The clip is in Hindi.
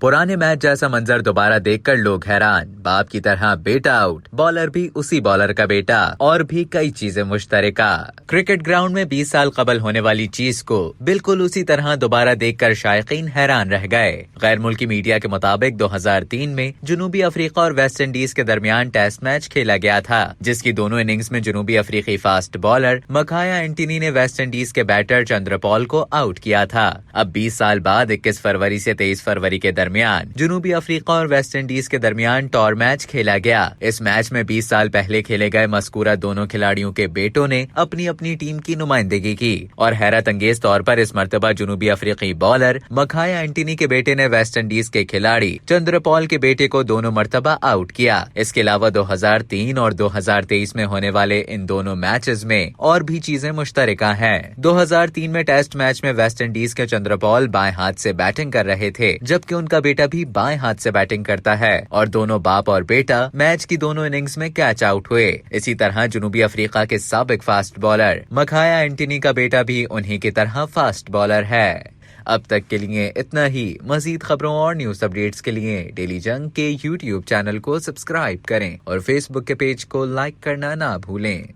पुराने मैच जैसा मंजर दोबारा देखकर लोग हैरान। बाप की तरह बेटा आउट, बॉलर भी उसी बॉलर का बेटा, और भी कई चीजें मुश्तरका। क्रिकेट ग्राउंड में 20 साल कबल होने वाली चीज को बिल्कुल उसी तरह दोबारा देखकर शायकीन हैरान रह गए। गैर मुल्की मीडिया के मुताबिक 2003 में जनूबी अफ्रीका और वेस्ट इंडीज के दरमियान टेस्ट मैच खेला गया था, जिसकी दोनों इनिंग्स में जनूबी अफ्रीकी फास्ट बॉलर मखाया एंटनी ने वेस्ट इंडीज के बैटर चंद्रपॉल को आउट किया था। अब 20 साल बाद 21 फरवरी से 23 फरवरी के दरमियान जनूबी अफ्रीका और वेस्ट इंडीज के दरमियान टॉर मैच खेला गया। इस मैच में 20 साल पहले खेले गए मस्कूरा दोनों खिलाड़ियों के बेटों ने अपनी अपनी टीम की नुमाइंदगी की, और हैरत अंगेज तौर पर इस मर्तबा जनूबी अफ्रीकी बॉलर मखाया एंटनी के बेटे ने वेस्ट इंडीज के खिलाड़ी चंद्रपॉल के बेटे को दोनों मर्तबा आउट किया। इसके अलावा 2003 और 2023 में होने वाले इन दोनों मैचेस में और भी चीजें मुश्तरका हैं। 2003 में टेस्ट मैच में वेस्ट इंडीज के चंद्रपॉल बाएं हाथ से बैटिंग कर रहे थे, जबकि उनका बेटा भी बाएं हाथ से बैटिंग करता है, और दोनों बाप और बेटा मैच की दोनों इनिंग्स में कैच आउट हुए। इसी तरह जनूबी अफ्रीका के साबिक फास्ट बॉलर मखाया एंटनी का बेटा भी उन्हीं की तरह फास्ट बॉलर है। अब तक के लिए इतना ही। मजीद खबरों और न्यूज अपडेट्स के लिए डेली जंग के YouTube चैनल को सब्सक्राइब करें और Facebook के पेज को लाइक करना ना भूलें।